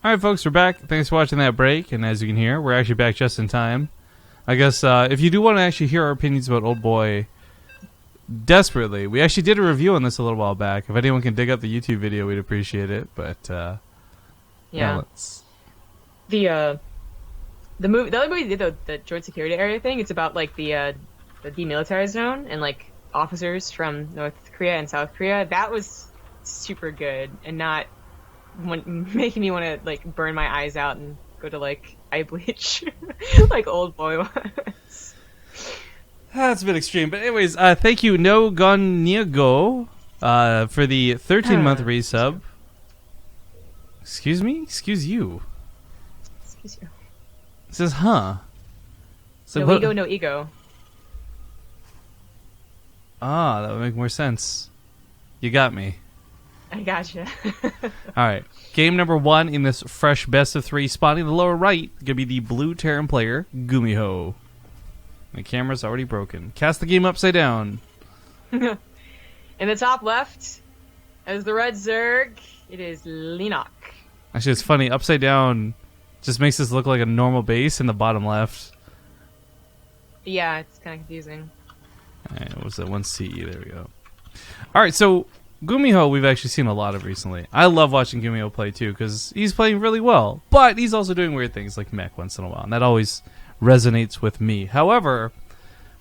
Alright folks, we're back. Thanks for watching that break, and as you can hear, we're actually back just in time. I guess if you do want to actually hear our opinions about Old Boy desperately, we actually did a review on this a little while back. If anyone can dig up the YouTube video, we'd appreciate it. But yeah, let's... The other movie did the joint security area thing. It's about like the demilitarized zone and like officers from North Korea and South Korea. That was super good and not making me want to like burn my eyes out and go to like eye bleach like Old Boy was. That's a bit extreme, but anyways, thank you No Gun Niego for the 13-month resub. Excuse me? Excuse you. Excuse you. It says so no ego, no ego. Ah, that would make more sense. You got me. I gotcha. Alright, game number 1 in this fresh best of 3. Spawning in the lower right, gonna be the blue Terran player, GuMiho. My camera's already broken. Cast the game upside down. In the top left, as the red Zerg, it is Leenock. Actually, it's funny, upside down just makes this look like a normal base in the bottom left. Yeah, it's kind of confusing. Alright, what was that? 1CE, there we go. Alright, so GuMiho we've actually seen a lot of recently. I love watching GuMiho play too, because he's playing really well. But he's also doing weird things like mech once in a while, and that always resonates with me. However,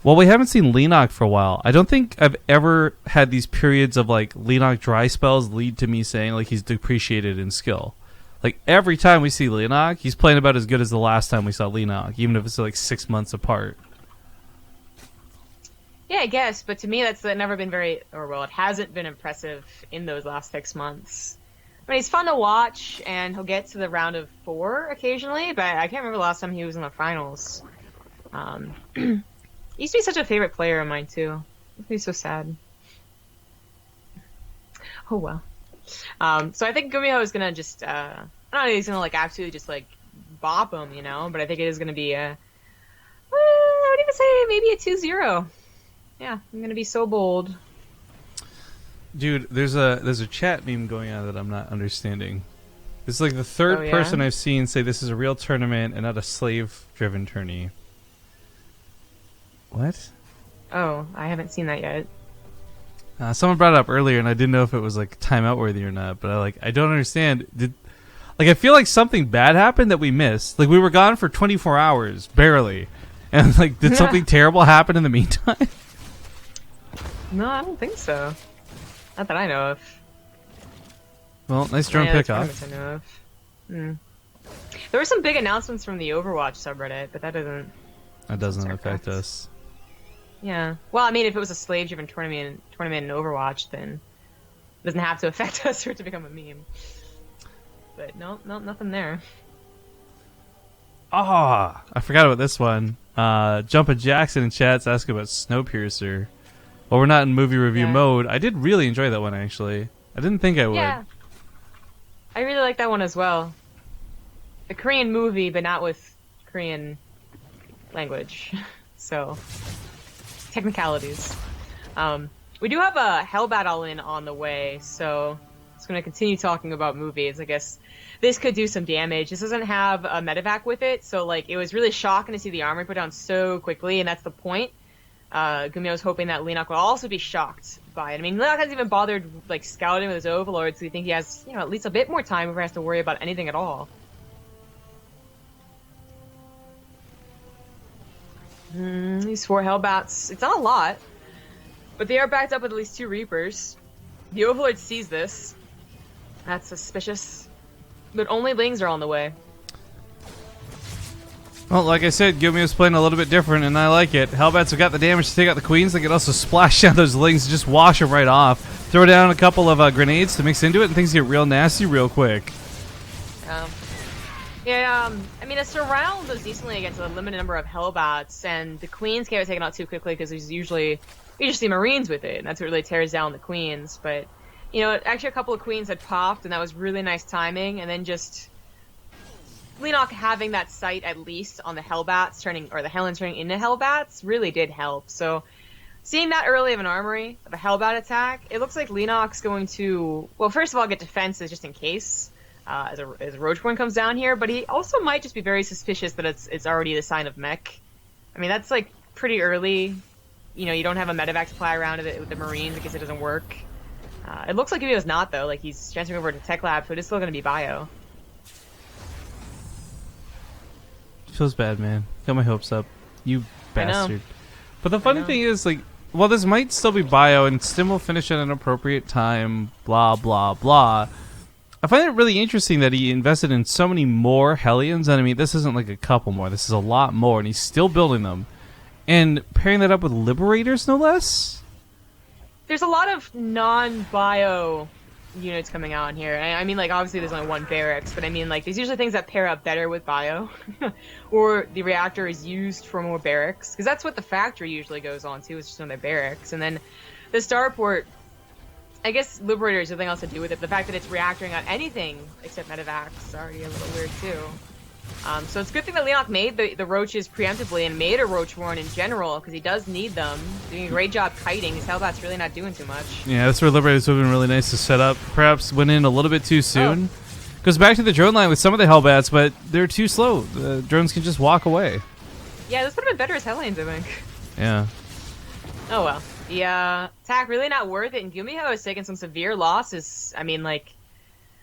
while we haven't seen Leenock for a while, I don't think I've ever had these periods of like Leenock dry spells lead to me saying like he's depreciated in skill. Like every time we see Leenock, he's playing about as good as the last time we saw Leenock, even if it's like 6 months apart. Yeah, I guess, but to me that's never been very, or well, it hasn't been impressive in those last 6 months. I mean, he's fun to watch, and he'll get to the round of 4 occasionally, but I can't remember the last time he was in the finals. He used to be such a favorite player of mine, too. He's so sad. Oh, well. So I think GuMiho is gonna just, I don't know if he's gonna, like, absolutely just, like, bop him, you know, but I think it is gonna be I would even say maybe a 2-0. Yeah, I'm gonna be so bold. Dude, there's a chat meme going on that I'm not understanding. This is like the third person I've seen say this is a real tournament and not a slave-driven tourney. What? Oh, I haven't seen that yet. Someone brought it up earlier, and I didn't know if it was like timeout worthy or not. But I don't understand. I feel like something bad happened that we missed. Like we were gone for 24 hours, barely, and like did something terrible happen in the meantime? No, I don't think so. Not that I know of. Well, nice drone pickoff. I know of. There were some big announcements from the Overwatch subreddit, but that doesn't affect us. Yeah. Well, I mean, if it was a slave-driven tournament in Overwatch, then it doesn't have to affect us for it to become a meme. But no, nothing there. Ah, I forgot about this one. Jumpin' Jackson in chat's asking about Snowpiercer. Well, we're not in movie review mode. I did really enjoy that one, actually. I didn't think I would. Yeah. I really like that one as well. A Korean movie, but not with Korean language. So, technicalities. We do have a Hellbat all-in on the way, so it's going to continue talking about movies. I guess this could do some damage. This doesn't have a medevac with it, so like it was really shocking to see the armor put down so quickly, and that's the point. GuMiho was hoping that Leenock will also be shocked by it. I mean, Leenock hasn't even bothered like scouting with his overlord, so we think he has, you know, at least a bit more time before he has to worry about anything at all. These 4 Hellbats, it's not a lot, but they are backed up with at least 2 Reapers. The overlord sees this. That's suspicious. But only Lings are on the way. Well, like I said, GuMiho's playing a little bit different, and I like it. Hellbats have got the damage to take out the queens. They can also splash down those Lings and just wash them right off. Throw down a couple of grenades to mix into it, and things get real nasty real quick. I mean, a surround does decently against a limited number of Hellbats, and the queens can't be taken out too quickly because there's usually Marines with it, and that's what really tears down the queens. But, you know, actually a couple of queens had popped, and that was really nice timing, and then just Leenock having that sight at least on the Hellbats or the Helens turning into Hellbats really did help. So seeing that early of an armory of a Hellbat attack, it looks like Leenock's going to, well, first of all, get defenses just in case. as Roachborn comes down here, but he also might just be very suspicious that it's already the sign of mech. I mean, that's like pretty early. You know, you don't have a medevac supply around it with the Marines in case it doesn't work. It looks like GuMiho's not, though. Like, he's transferring over to Tech Lab, so it is still going to be bio. Feels bad, man. Got my hopes up. You bastard. But the funny know. thing is, like, while this might still be bio and Stim will finish at an appropriate time, blah, blah, blah, I find it really interesting that he invested in so many more Hellions. And I mean, this isn't like a couple more. This is a lot more, and he's still building them. And pairing that up with Liberators, no less? There's a lot of non-bio units coming out in here. I mean, like, obviously there's only one barracks, but I mean, like, there's usually things that pair up better with bio. Or the reactor is used for more barracks. Because that's what the factory usually goes on to, is just another barracks. And then the starport, I guess Liberator has nothing else to do with it. The fact that it's reactoring on anything except medevacs is already a little weird, too. So it's a good thing that Leenock made the roaches preemptively and made a roach warren in general, because he does need them. Doing a great job kiting. His Hellbat's really not doing too much. Yeah, that's where Liberators would have been really nice to set up. Perhaps went in a little bit too soon. Goes back to the drone line with some of the Hellbats, but they're too slow. The drones can just walk away. Yeah, this would have been better as Hellions, I think. Yeah. Oh well. The attack really not worth it, and GuMiho has taken some severe losses. I mean, like,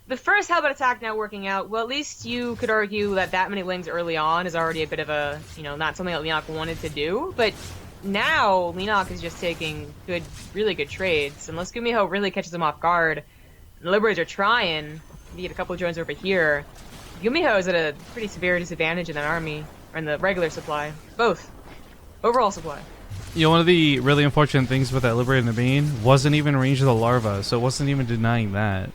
the first Hellbat attack not working out, well, at least you could argue that many wings early on is already a bit of a, you know, not something that Leenock wanted to do, but now Leenock is just taking really good trades. Unless GuMiho really catches him off guard, the Liberators are trying to get a couple of drones over here. GuMiho is at a pretty severe disadvantage in that army, or in the regular supply. Both. Overall supply. You know, one of the really unfortunate things with that Liberator in the Bean wasn't even range of the larva, so it wasn't even denying that.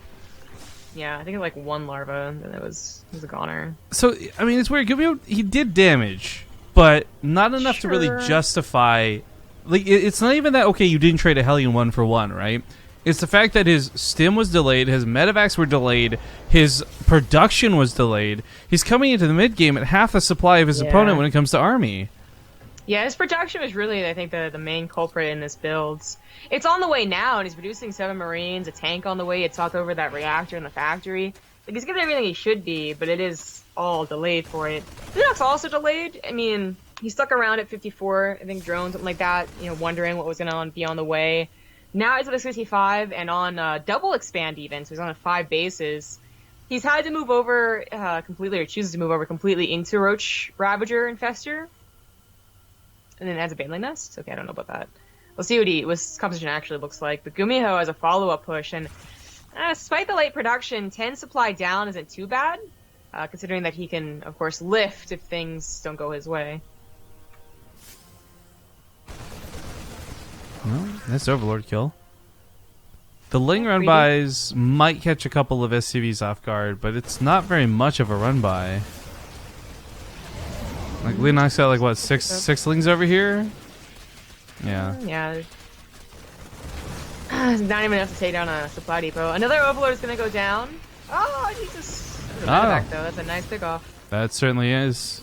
Yeah, I think like one larva, and it was a goner. So, I mean, it's weird. GuMiho, he did damage, but not enough to really justify... Like, it's not even that, okay, you didn't trade a Hellion 1 for 1, right? It's the fact that his stim was delayed, his medevacs were delayed, his production was delayed. He's coming into the mid-game at half the supply of his opponent when it comes to army. Yeah, his production was really, I think, the main culprit in this build. It's on the way now, and he's producing 7 Marines, a tank on the way. It's talked over that reactor in the factory. Like, he's getting everything he should be, but it is all delayed for it. Leenock's also delayed. I mean, he stuck around at 54, I think, drones, something like that, you know, wondering what was going to be on the way. Now he's at a 65, and on double expand even, so he's on 5 bases. He's had to move over completely, or chooses to move over completely into Roach, Ravager, and Fester. And then adds a Baneling Nest? Okay, I don't know about that. We'll see what his composition actually looks like. But GuMiho has a follow-up push, and despite the late production, 10 supply down isn't too bad, considering that he can, of course, lift if things don't go his way. Well, nice Overlord kill. The Ling run-bys might catch a couple of SCVs off guard, but it's not very much of a run-by. Like, Leenock's got, like, what, six Lings over here? Yeah. Yeah. It's not even enough to take down a supply depot. Another Overlord is going to go down. Oh, Jesus. Back, though. That's a nice pick-off. That certainly is.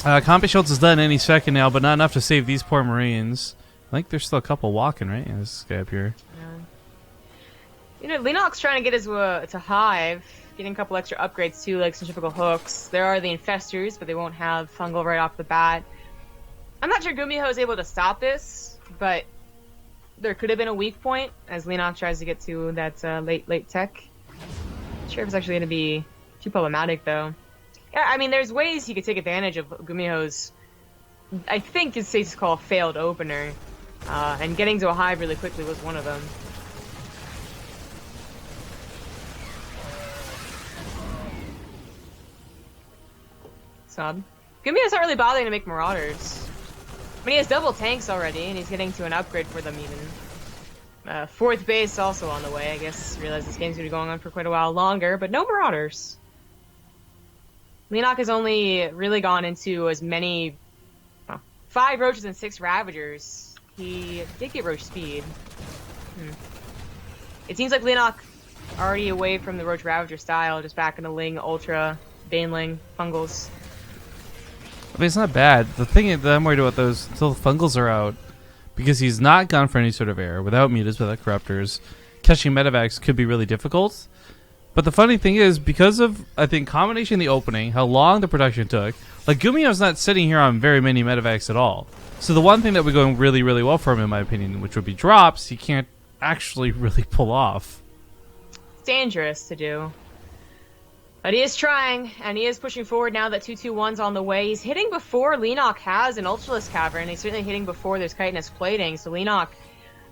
Compy Schultz is done any second now, but not enough to save these poor Marines. I think there's still a couple walking, right? Yeah, this guy up here. Yeah. You know, Leenock's trying to get his to Hive. Getting a couple extra upgrades too, like centrifugal hooks. There are the infestors, but they won't have fungal right off the bat. I'm not sure GuMiho is able to stop this, but there could have been a weak point as Leenock tries to get to that late tech. Not sure if it's actually going to be too problematic though. Yeah, I mean, there's ways you could take advantage of GuMiho's, I think it's safe to call, failed opener, and getting to a Hive really quickly was one of them. GuMiho's not really bothering to make Marauders. I mean, he has double tanks already, and he's getting to an upgrade for them even. 4th base also on the way. I guess realize this game's going to be going on for quite a while longer, but no Marauders. Leenock has only really gone into as many... 5 Roaches and 6 Ravagers. He did get Roach speed. It seems like Leenock already away from the Roach Ravager style, just back into Ling, Ultra, Baneling, Fungals. I mean, it's not bad. The thing that I'm worried about those until the Fungals are out, because he's not gone for any sort of error, without mutas, without corruptors, catching medevacs could be really difficult. But the funny thing is, because of, I think, combination of the opening, how long the production took, like, GuMiho's not sitting here on very many medevacs at all. So the one thing that would go really, really well for him, in my opinion, which would be drops, he can't actually really pull off. It's dangerous to do. But he is trying, and he is pushing forward now that 221's on the way. He's hitting before Leenock has an Ultralisk Cavern. He's certainly hitting before there's chitinous plating, so Leenock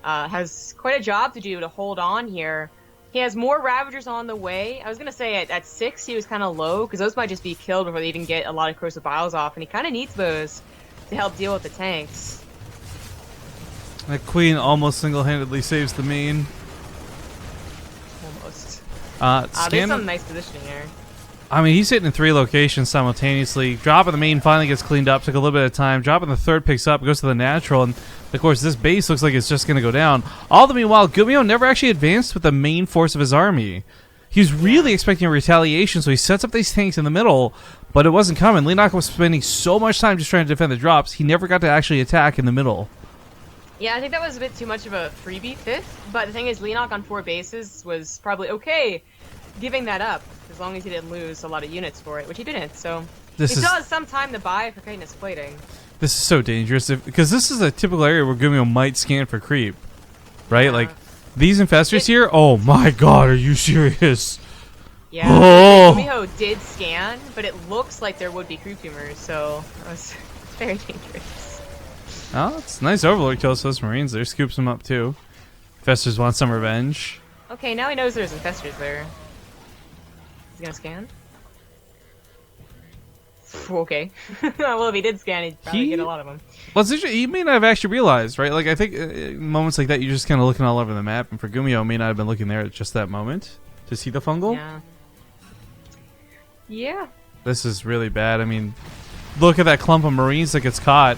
has quite a job to do to hold on here. He has more Ravagers on the way. I was going to say at 6 he was kind of low, because those might just be killed before they even get a lot of Corrosive Biles off, and he kind of needs those to help deal with the tanks. That Queen almost single-handedly saves the main. Almost. Scan there's some nice positioning here. I mean, he's hitting in 3 locations simultaneously. Drop in the main finally gets cleaned up. Took a little bit of time. Drop in the third picks up. Goes to the natural. And, of course, this base looks like it's just going to go down. All the meanwhile, GuMiho never actually advanced with the main force of his army. He was really expecting a retaliation, so he sets up these tanks in the middle, but it wasn't coming. Leenock was spending so much time just trying to defend the drops, he never got to actually attack in the middle. Yeah, I think that was a bit too much of a freebie fifth, but the thing is, Leenock on 4 bases was probably okay giving that up, as long as he didn't lose a lot of units for it, which he didn't, so he still has some time to buy for chitinous plating. This is so dangerous, because this is a typical area where GuMiho might scan for creep, right? Like, these infestors here, oh my god, are you serious? Yeah, GuMiho did scan, but it looks like there would be creep tumors, so that was very dangerous. Oh, it's a nice Overlord kills those Marines there, scoops them up too. Infestors want some revenge. Okay, now he knows there's infestors there. He's gonna scan? Okay. Well, if he did scan, he'd probably get a lot of them. Well, he may not have actually realized, right? Like, I think moments like that, you're just kind of looking all over the map, and for GuMiho, may not have been looking there at just that moment to see the fungal. Yeah. Yeah. This is really bad. I mean, look at that clump of Marines that gets caught.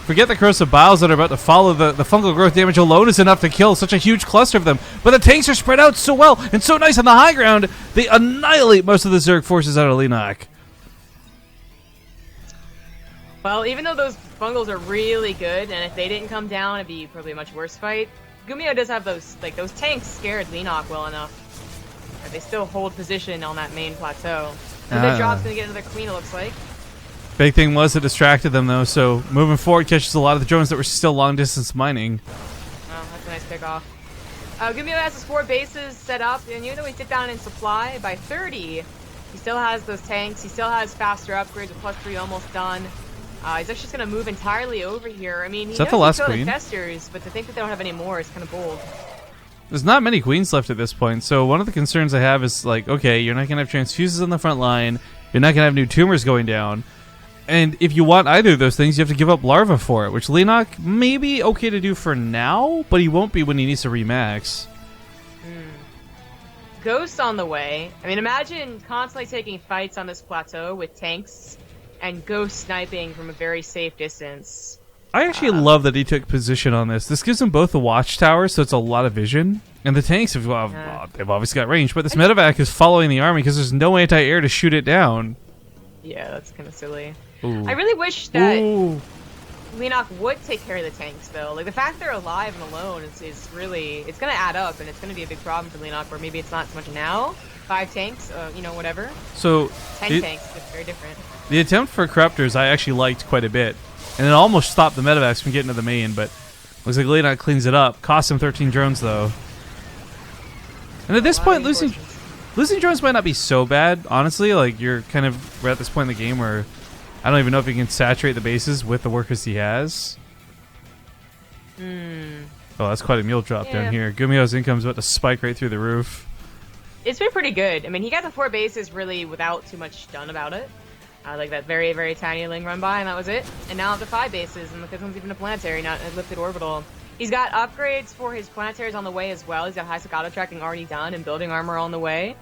Forget the Corrosive Biles that are about to follow. The fungal growth damage alone is enough to kill such a huge cluster of them. But the tanks are spread out so well and so nice on the high ground, they annihilate most of the Zerg forces out of Leenock. Well, even though those fungals are really good, and if they didn't come down, it'd be probably a much worse fight, GuMiho does have those tanks scared Leenock well enough. They still hold position on that main plateau. So the drop's gonna get another queen, it looks like. Big thing was it distracted them, though, so moving forward catches a lot of the drones that were still long-distance mining. Oh, that's a nice pickoff. GuMiho has his 4 bases set up, and even though he sit down in supply by 30, he still has those tanks, he still has faster upgrades with +3 almost done. He's actually just going to move entirely over here. I mean, he knows he's killing infestors, but to think that they don't have any more is kind of bold. There's not many queens left at this point, so one of the concerns I have is, like, okay, you're not going to have transfuses on the front line, you're not going to have new tumors going down, and if you want either of those things, you have to give up larva for it, which Leenock may be okay to do for now, but he won't be when he needs to remax. Ghost on the way. I mean, imagine constantly taking fights on this plateau with tanks and Ghost sniping from a very safe distance. I actually love that he took position on this. This gives them both a watchtower, so it's a lot of vision. And the tanks have, they've obviously got range, but this medevac is following the army because there's no anti-air to shoot it down. Yeah, that's kind of silly. Ooh. I really wish that Leenock would take care of the tanks, though. Like, the fact they're alive and alone is really, it's going to add up, and it's going to be a big problem for Leenock, where maybe it's not so much now. 5 tanks, whatever. So 10 tanks, it's very different. The attempt for Corruptors I actually liked quite a bit. And it almost stopped the medevacs from getting to the main, but looks like Leenock cleans it up. Costs him 13 drones, though. And at this point, losing drones might not be so bad, honestly. Like, we're at this point in the game where I don't even know if he can saturate the bases with the workers he has. Oh, that's quite a mule drop down here. GuMiho's income's about to spike right through the roof. It's been pretty good. I mean, he got the 4 bases really without too much done about it. Like that very, very tiny Ling run by, and that was it. And now the 5 bases, and the 5th one's even a planetary, not a lifted orbital. He's got upgrades for his planetaries on the way as well. He's got high auto tracking already done, and building armor on the way.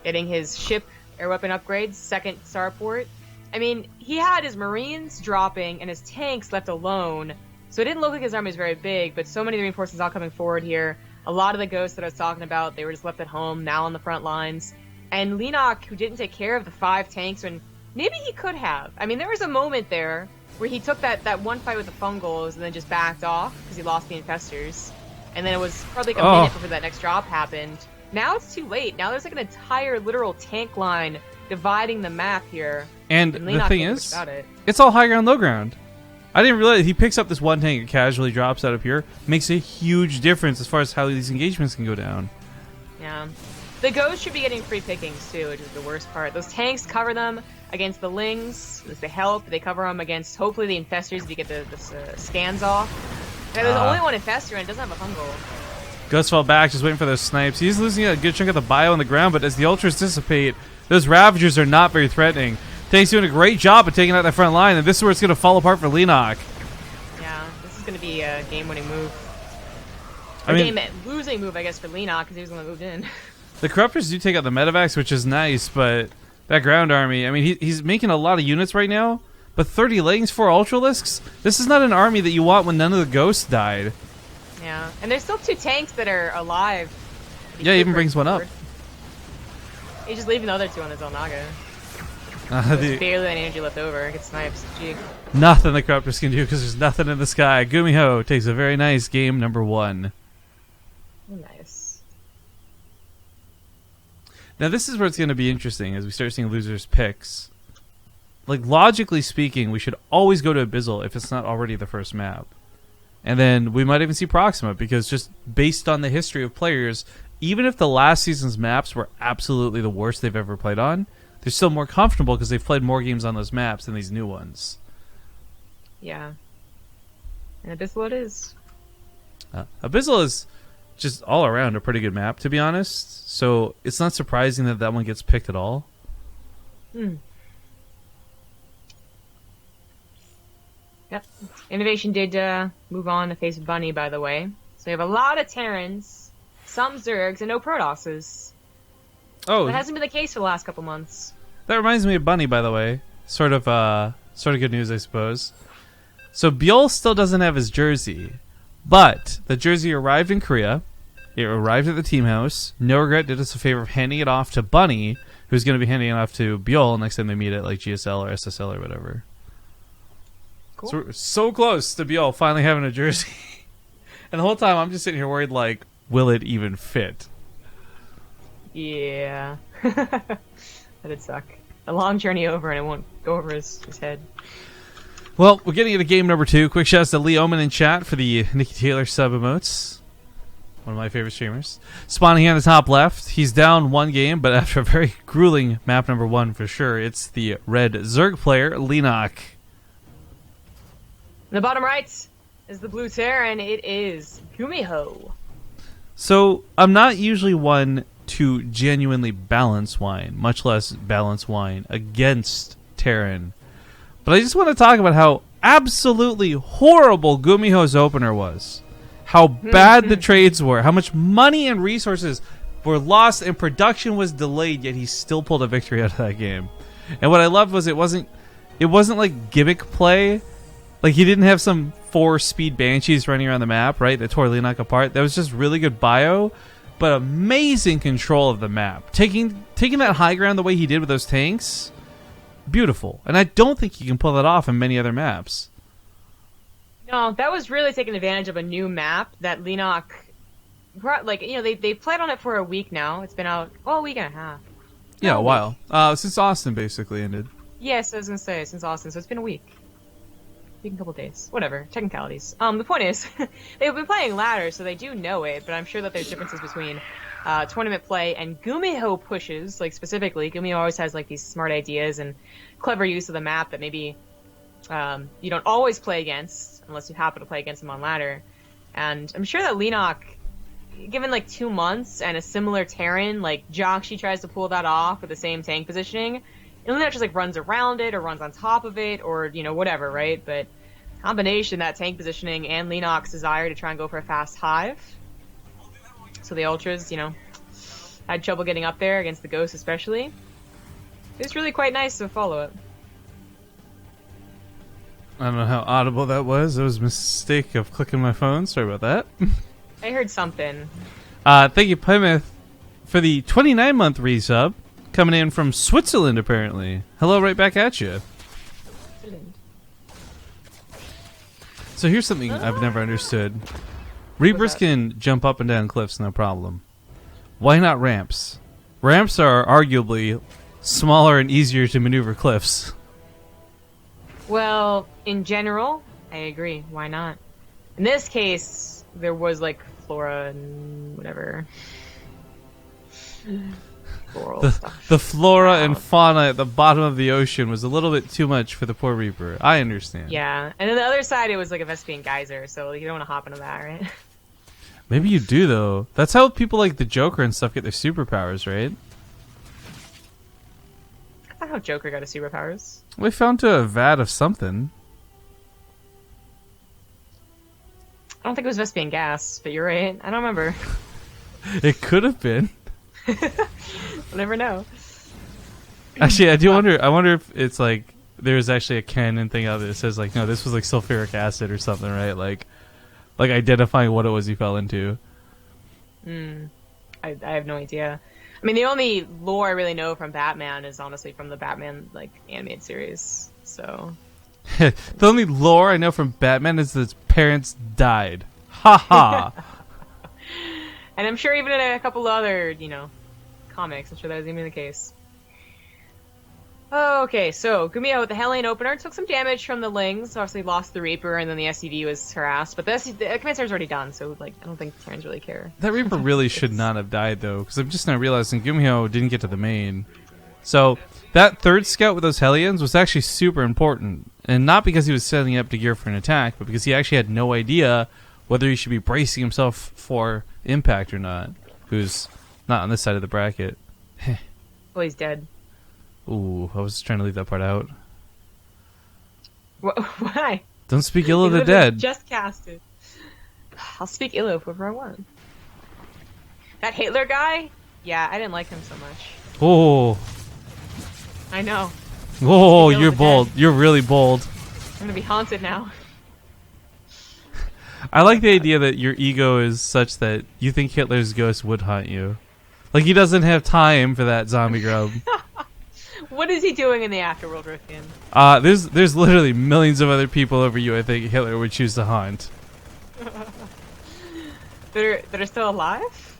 Getting his ship air weapon upgrades, 2nd starport. I mean, he had his Marines dropping and his tanks left alone. So it didn't look like his army was very big, but so many of the reinforcements all coming forward here. A lot of the ghosts that I was talking about, they were just left at home, now on the front lines. And Leenock, who didn't take care of the 5 tanks when maybe he could have. I mean, there was a moment there where he took that one fight with the fungals and then just backed off because he lost the infestors. And then it was probably like a minute before that next drop happened. now it's too late. Now there's like an entire literal tank line dividing the map here. And the Leenock thing can't do is, much about it. it's all high ground, low ground. I didn't realize he picks up this one tank and casually drops out of here. Makes a huge difference as far as how these engagements can go down. Yeah. The Ghosts should be getting free pickings too, which is the worst part. Those tanks cover them against the Lings. They help. They cover them against, hopefully, the Infestors if you get the scans off. Yeah, there's only one Infestor and it doesn't have a Fungal. Ghost fell back, just waiting for those snipes. He's losing a good chunk of the bio on the ground, but as the Ultras dissipate, those Ravagers are not very threatening. Tank's doing a great job of taking out that front line, and this is where it's going to fall apart for Leenock. Yeah, this is going to be a game-winning move. I mean, game-losing move, I guess, for Leenock, because he was the one that moved in. The Corruptors do take out the Medivacs, which is nice, but that ground army, I mean, he's making a lot of units right now, but 30 Lings, 4 Ultralisks? This is not an army that you want when none of the Ghosts died. Yeah, and there's still 2 tanks that are alive. Yeah, he even brings one up. He's just leaving the other 2 on his own Naga. There's barely any energy left over. Get snipes. Gee. Nothing the Corruptors can do because there's nothing in the sky. GuMiho takes a very nice game number 1. Nice. Now this is where it's going to be interesting as we start seeing losers' picks. Like, logically speaking, we should always go to Abyssal if it's not already the first map. And then we might even see Proxima, because just based on the history of players, even if the last season's maps were absolutely the worst they've ever played on, they're still more comfortable because they've played more games on those maps than these new ones. Yeah. And Abyssal it is. Abyssal is just all around a pretty good map, to be honest. So it's not surprising that that one gets picked at all. Hmm. Yep. Innovation did move on to face Bunny, by the way. So we have a lot of Terrans, some Zergs, and no Protosses. Oh, that hasn't been the case for the last couple months. That reminds me of Bunny, by the way. Sort of good news, I suppose. So Bjol still doesn't have his jersey, but the jersey arrived in Korea. It arrived at the team house. No Regret did us a favor of handing it off to Bunny, who's going to be handing it off to Bjol next time they meet at like GSL or SSL or whatever. Cool. So we're so close to Bjol finally having a jersey. And the whole time I'm just sitting here worried, like, will it even fit? Yeah. That'd suck. A long journey over and it won't go over his head. Well, we're getting into game number 2. Quick shouts to Lee Oman in chat for the Nikki Taylor sub emotes. One of my favorite streamers. Spawning here in the top left. He's down 1 game, but after a very grueling map number 1 for sure. It's the red Zerg player, Leenock. In the bottom right is the blue Terran. It is GuMiho. So, I'm not usually one to genuinely balance wine, much less balance wine against Terran. But I just want to talk about how absolutely horrible GuMiho's opener was. How bad the trades were. How much money and resources were lost and production was delayed, yet he still pulled a victory out of that game. And what I loved was it wasn't like gimmick play. Like, he didn't have some 4 speed banshees running around the map, right, that tore Leenock apart. That was just really good bio, but amazing control of the map. Taking that high ground the way he did with those tanks, beautiful. And I don't think he can pull that off in many other maps. No, that was really taking advantage of a new map that Leenock, like, you know, they played on it for a week now. It's been out, a week and a half. Yeah, a while. Since Austin basically ended. Yes, I was going to say, since Austin, so it's been a week. A couple days. Whatever. Technicalities. The point is, they've been playing ladder, so they do know it, but I'm sure that there's differences between tournament play and GuMiho pushes, like, specifically. GuMiho always has, like, these smart ideas and clever use of the map that maybe you don't always play against, unless you happen to play against them on ladder. And I'm sure that Leenock, given, like, 2 months and a similar Terran, like, Joxy tries to pull that off with the same tank positioning, and Leenock just, like, runs around it or runs on top of it or, you know, whatever, right? But combination, that tank positioning and Leenock's desire to try and go for a fast hive. So the Ultras, you know, had trouble getting up there against the Ghosts especially. It's really quite nice to follow it. I don't know how audible that was. It was a mistake of clicking my phone. Sorry about that. I heard something. Thank you, Plymouth, for the 29-month resub. Coming in from Switzerland, apparently. Hello, right back at you. So here's something I've never understood. Reapers can jump up and down cliffs, no problem. Why not ramps? Ramps are arguably smaller and easier to maneuver cliffs. Well, in general, I agree. Why not? In this case, there was like flora and whatever. Floral stuff. The flora Wow. and fauna at the bottom of the ocean was a little bit too much for the poor Reaper. I understand. Yeah, and then the other side, it was like a Vespian geyser, so you don't want to hop into that, right? Maybe you do, though. That's how people like the Joker and stuff get their superpowers, right? That's not how Joker got his superpowers. We found to a vat of something. I don't think it was Vespian gas, but you're right. I don't remember. It could have been. We'll never know. Actually, I do wonder. I wonder if it's like there's actually a canon thing out there that says like, no, this was like sulfuric acid or something, right? Like identifying what it was he fell into. I have no idea. I mean, the only lore I really know from Batman is honestly from the Batman like animated series. So The only lore I know from Batman is that his parents died. Ha ha. and I'm sure even in a couple other, comics, I'm sure that is even the case. Okay, so GuMiho with the Hellion opener took some damage from the Lings. Obviously lost the Reaper, and then the SCV was harassed. But the Command Center's already done, so I don't think Terrans really care. That Reaper really should not have died, though, because I'm just now realizing GuMiho didn't get to the main. So that third scout with those Hellions was actually super important. And not because he was setting up to gear for an attack, but because he actually had no idea whether he should be bracing himself for impact or not. Who's not on this side of the bracket. Well, he's dead. Ooh, I was trying to leave that part out. Why? Don't speak ill of He the literally dead. Just cast it. I'll speak ill of whoever I want. That Hitler guy? Yeah, I didn't like him so much. Oh, I know. whoa, Speak ill you're of the bold. dead. You're really bold. I'm gonna be haunted now. I like the idea that your ego is such that you think Hitler's ghost would haunt you. Like he doesn't have time for that zombie grub. What is he doing in the afterworld, Rifkin? There's literally millions of other people over you I think Hitler would choose to haunt. that are still alive?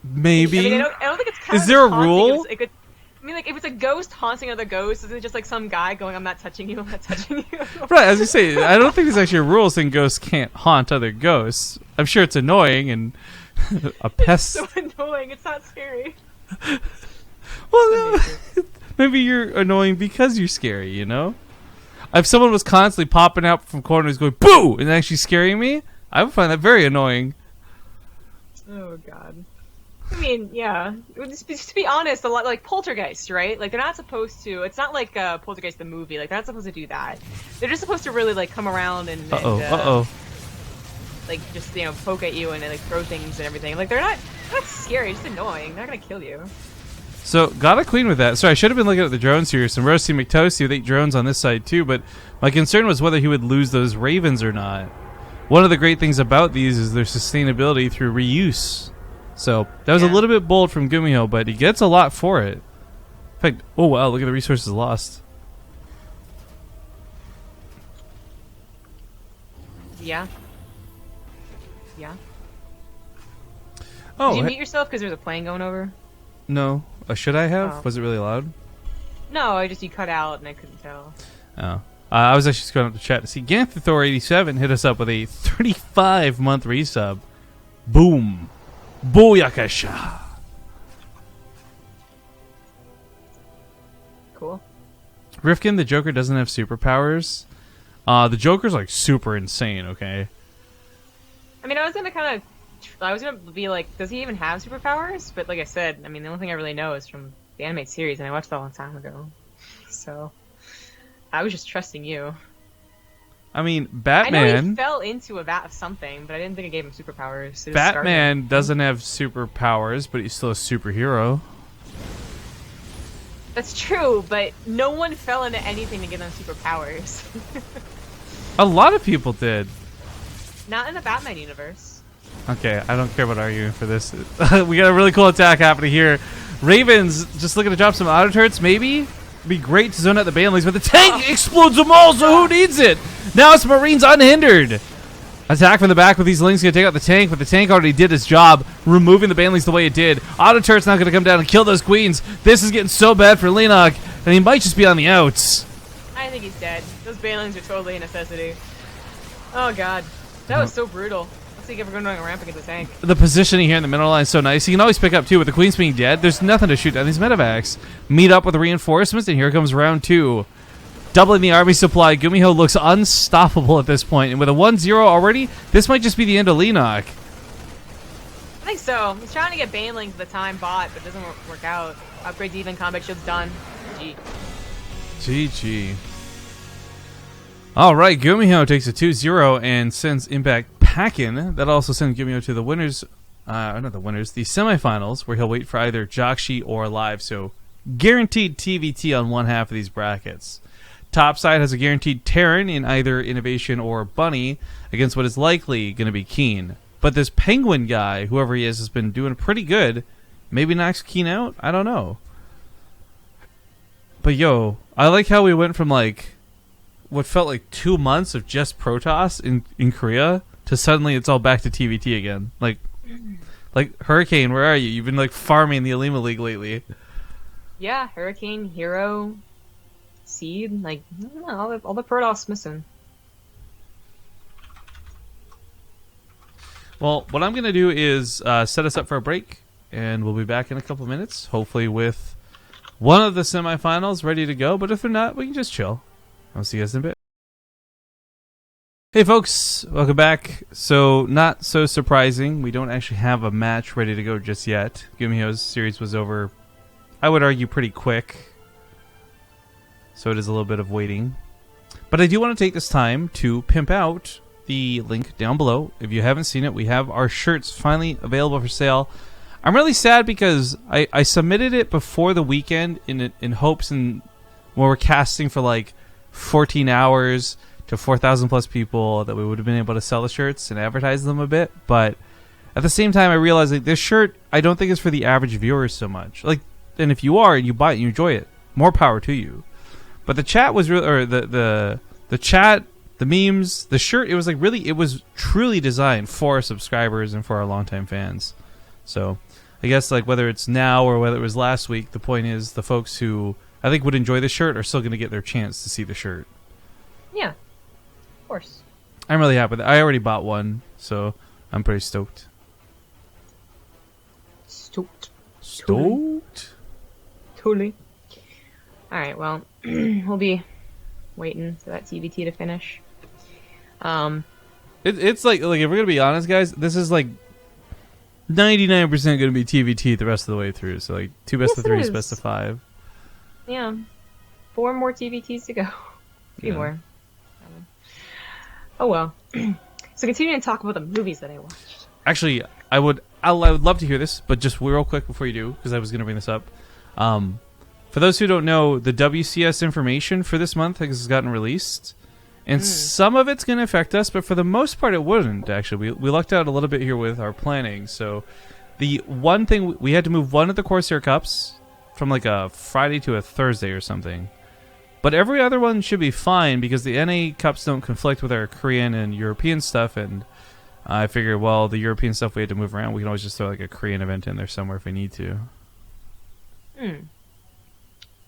Maybe. I mean, I don't think it's kind Is of there a haunting. rule? If it's a ghost haunting another ghost, isn't it just like some guy going, I'm not touching you, I'm not touching you? Right, as you say, I don't think there's actually a rule saying ghosts can't haunt other ghosts. I'm sure it's annoying and a pest. So annoying, it's not scary. Well, no, maybe you're annoying because you're scary, you know? If someone was constantly popping out from corners going, boo! And actually scaring me, I would find that very annoying. Oh, God. I mean, yeah. Just to be honest, a lot like Poltergeist, right? Like, they're not supposed to. It's not like Poltergeist the movie. Like, they're not supposed to do that. They're just supposed to really, like, come around and like, just, poke at you and like, throw things and everything. Like, they're not scary, just annoying. They're not gonna kill you. So, got a queen with that. Sorry, I should have been looking at the drones here. Some Roasty McToasty with 8 drones on this side, too. But my concern was whether he would lose those ravens or not. One of the great things about these is their sustainability through reuse. So, that was a little bit bold from GuMiho, but he gets a lot for it. In fact, oh wow, look at the resources lost. Yeah. Yeah. Oh, Did you mute yourself because there's a plane going over? no. Should I have? Oh. Was it really loud? No, you cut out and I couldn't tell. Oh. I was actually just going up to chat to see. Ganthithor87 hit us up with a 35-month resub. Boom. Booyakasha. Cool. Rifkin, the Joker doesn't have superpowers. The Joker's like super insane, okay? I mean, I was gonna be like, does he even have superpowers? But like I said, I mean, the only thing I really know is from the animated series, and I watched that a long time ago. So, I was just trusting you. I mean, I know Batman... he fell into a vat of something, but I didn't think it gave him superpowers. Batman doesn't have superpowers, but he's still a superhero. That's true, but no one fell into anything to give them superpowers. A lot of people did. Not in the Batman universe. Okay, I don't care about arguing for this. We got a really cool attack happening here. Ravens just looking to drop some auto turrets, maybe? It'd be great to zone out the Baneleys, but the tank explodes them all, so who needs it? Now it's Marines unhindered. Attack from the back with these links going to take out the tank, but the tank already did its job, removing the banelings the way it did. Auto turret's not going to come down and kill those queens. This is getting so bad for Leenock, and he might just be on the outs. I think he's dead. Those banelings are totally a necessity. Oh god. That was so brutal. Let's see if we're going to ramp against the tank. The positioning here in the middle line is so nice. You can always pick up, too, with the queens being dead. There's nothing to shoot down these medevacs. Meet up with the reinforcements, and here comes round 2. Doubling the army supply, GuMiho looks unstoppable at this point, and with a 1-0 already, this might just be the end of Leenock. I think so. He's trying to get banelings at the time bot, but it doesn't work out. Upgrades even, combat shield's done. GG. Alright, GuMiho takes a 2-0 and sends Impact packing. That also sends GuMiho to the winners, not the winners, the semifinals, where he'll wait for either Jockshi or Live, so guaranteed TVT on one half of these brackets. Top side has a guaranteed Terran in either Innovation or Bunny against what is likely going to be Keen. But this Penguin guy, whoever he is, has been doing pretty good. Maybe knocks Keen out? I don't know. But yo, I like how we went from like what felt like 2 months of just Protoss in Korea to suddenly it's all back to TVT again. Like Hurricane, where are you? You've been like farming the Olimoleague lately. Yeah, Hurricane, Hero, Seed, like I don't know, all the Protoss missing. Well, what I'm going to do is set us up for a break, and we'll be back in a couple minutes, hopefully with one of the semifinals ready to go. But if they're not, we can just chill. I'll see you guys in a bit. Hey folks, welcome back. So, not so surprising, we don't actually have a match ready to go just yet. GuMiho's series was over, I would argue, pretty quick. So it is a little bit of waiting. But I do want to take this time to pimp out the link down below. If you haven't seen it, we have our shirts finally available for sale. I'm really sad because I submitted it before the weekend in hopes and when we're casting for like 14 hours to 4,000 plus people that we would have been able to sell the shirts and advertise them a bit. But at the same time, I realized like this shirt I don't think is for the average viewer so much. Like, and if you are and you buy it and you enjoy it, more power to you. But the chat was really, or the chat, the memes, the shirt, it was like really, it was truly designed for our subscribers and for our longtime fans. So I guess like whether it's now or whether it was last week, the point is the folks who I think would enjoy the shirt are still going to get their chance to see the shirt. Yeah, of course. I'm really happy with it. I already bought one, so I'm pretty stoked. Stoked. Totally. Alright, well, we'll be waiting for that TVT to finish. It's like if we're going to be honest, guys, this is like 99% going to be TVT the rest of the way through. So like 2 best of 3s, best of 5. Yeah. 4 more TVTs to go. 3 more. Oh well. So continuing to talk about the movies that I watched. Actually, I would love to hear this, but just real quick before you do, because I was going to bring this up. For those who don't know, the WCS information for this month has gotten released, and some of it's going to affect us, but for the most part, it wouldn't. Actually, we lucked out a little bit here with our planning. So, the one thing we had to move one of the Corsair Cups from like a Friday to a Thursday or something, but every other one should be fine because the NA Cups don't conflict with our Korean and European stuff, and I figured, well, the European stuff we had to move around. We can always just throw like a Korean event in there somewhere if we need to.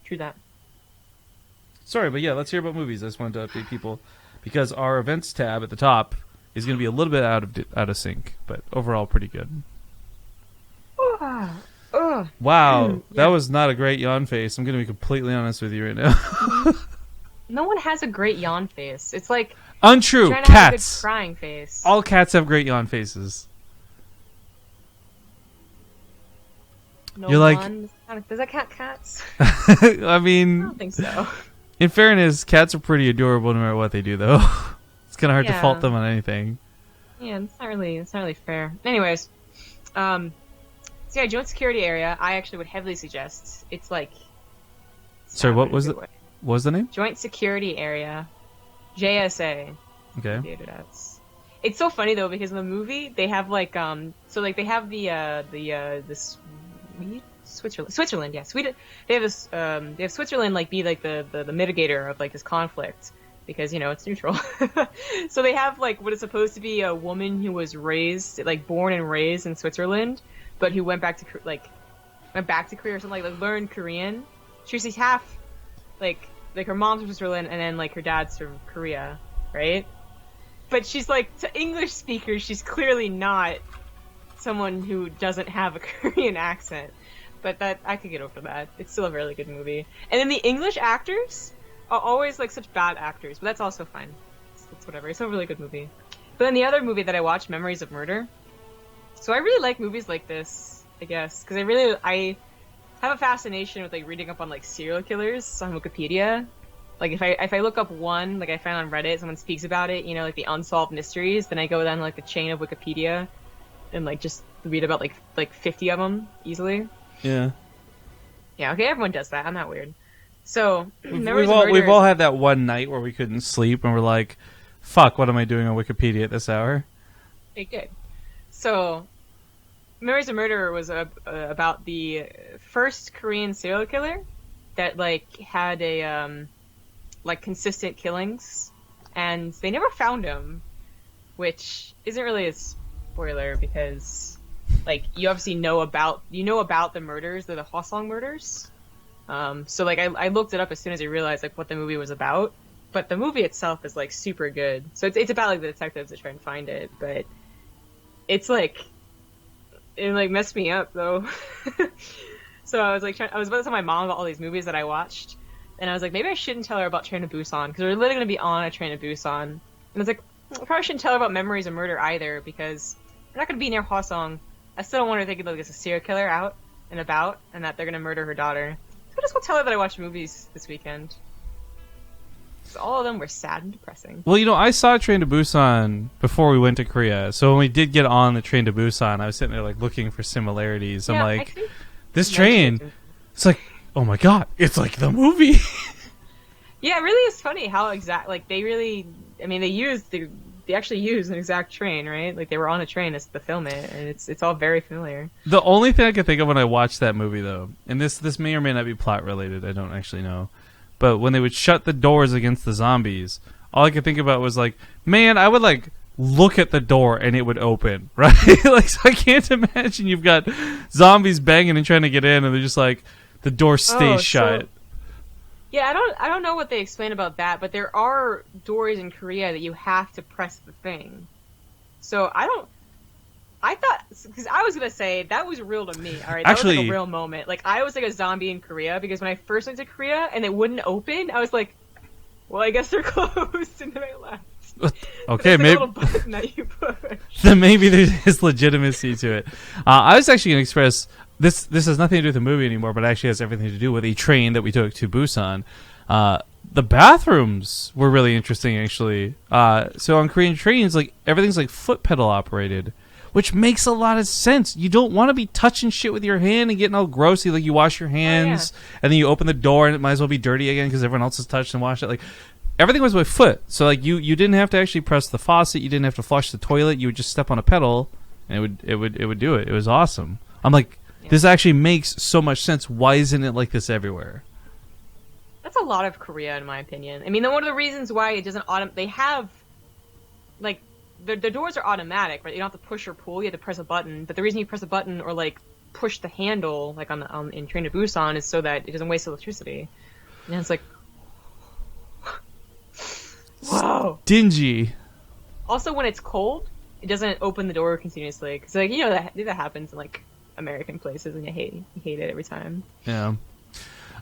True that. Sorry, but yeah, let's hear about movies. I just wanted to update people because our events tab at the top is going to be a little bit out of sync, but overall pretty good. Wow, that was not a great yawn face. I'm going to be completely honest with you right now. No one has a great yawn face. It's like untrue. Trying to have a good Cats. crying face. All cats have great yawn faces. No You're like, one. Does that count cats? I mean, I don't think so. In fairness, cats are pretty adorable no matter what they do, though. It's kind of hard to fault Yeah. them on anything. Yeah, it's not really fair. Anyways, so yeah, joint security area. I actually would heavily suggest. It's like. Sorry, what was it? What was the name? Joint security area, JSA. Okay. It's so funny though because in the movie they have like so like they have the Switzerland, yeah, Sweden. They have this they have Switzerland like be like the mitigator of like this conflict, because it's neutral. So they have like what is supposed to be a woman who was born and raised in Switzerland, but who went back to Korea or something, like learned Korean. She's half like her mom's from Switzerland and then like her dad's from Korea, right? But she's like, to English speakers, she's clearly not someone who doesn't have a Korean accent. But that I could get over that. It's still a really good movie. And then the English actors are always like such bad actors, but that's also fine. It's whatever. It's a really good movie. But then the other movie that I watched, Memories of Murder. So I really like movies like this, I guess, because I have a fascination with like reading up on like serial killers on Wikipedia. Like if I look up one, like I found on Reddit, someone speaks about it, like the unsolved mysteries, then I go down like the chain of Wikipedia and like just read about like 50 of them easily. Yeah. Yeah, okay, everyone does that. I'm not weird. So, we've all had that one night where we couldn't sleep and we're like, fuck, what am I doing on Wikipedia at this hour? It did. So, Memories of Murder was about the first Korean serial killer that like had a like consistent killings, and they never found him, which isn't really a spoiler because like you obviously know about the murders. They're the Hwasong murders. So like I looked it up as soon as I realized like what the movie was about, but the movie itself is like super good. So it's about like the detectives that try and find it, but it's like it like messed me up though. So I was about to tell my mom about all these movies that I watched, and I was like, maybe I shouldn't tell her about Train to Busan because we're literally gonna be on a Train to Busan, and I was like, I probably shouldn't tell her about Memories of Murder either because we're not gonna be near Hwasong. I still don't want her thinking like there's a serial killer out and about and that they're gonna murder her daughter. So I just go tell her that I watched movies this weekend. So all of them were sad and depressing. Well, I saw Train to Busan before we went to Korea. So when we did get on the Train to Busan, I was sitting there like looking for similarities. Yeah, I'm like, this train, it's like, oh my god, it's like the movie. Yeah, it really is funny how exact, like they actually used an exact train, right? Like they were on a train to film it, and it's all very familiar. The only thing I could think of when I watched that movie, though, and this may or may not be plot related, I don't actually know, but when they would shut the doors against the zombies, all I could think about was like, man, I would like look at the door and it would open, right? Like, so I can't imagine you've got zombies banging and trying to get in, and they're just like the door stays shut. So, yeah, I don't know what they explain about that, but there are doors in Korea that you have to press the thing. So I thought, because I was gonna say that was real to me. All right, that was like a real moment. Like I was like a zombie in Korea because when I first went to Korea and it wouldn't open, I was like, well, I guess they're closed, and then I left. Okay, maybe. A little button that you push. Then maybe there's legitimacy to it. I was actually gonna express. This has nothing to do with the movie anymore, but actually has everything to do with a train that we took to Busan. The bathrooms were really interesting, actually. So on Korean trains, like everything's like foot pedal operated, which makes a lot of sense. You don't want to be touching shit with your hand and getting all grossy. Like you wash your hands, and then you open the door, and it might as well be dirty again because everyone else has touched and washed it. Like everything was with foot, so like you didn't have to actually press the faucet. You didn't have to flush the toilet. You would just step on a pedal, and it would do it. It was awesome. I'm like. This actually makes so much sense. Why isn't it like this everywhere? That's a lot of Korea, in my opinion. I mean, one of the reasons why it doesn't they have, like, the doors are automatic, right? You don't have to push or pull. You have to press a button. But the reason you press a button or like push the handle, like in Train to Busan, is so that it doesn't waste electricity. And it's like, whoa, dingy. Also, when it's cold, it doesn't open the door continuously because, like, that happens in like American places, and you hate it every time. Yeah.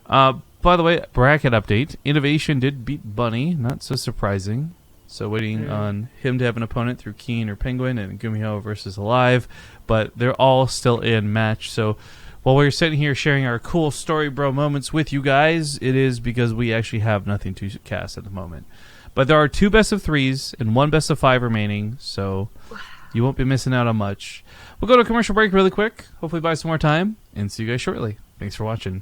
By the way, bracket update. Innovation did beat Bunny, not so surprising. So waiting on him to have an opponent through Keen or Penguin, and GuMiho versus Alive, but they're all still in match. So while we're sitting here sharing our cool story bro moments with you guys, it is because we actually have nothing to cast at the moment. But there are 2 best of 3s and 1 best of 5 remaining, so you won't be missing out on much. We'll go to a commercial break really quick, hopefully buy some more time, and see you guys shortly. Thanks for watching.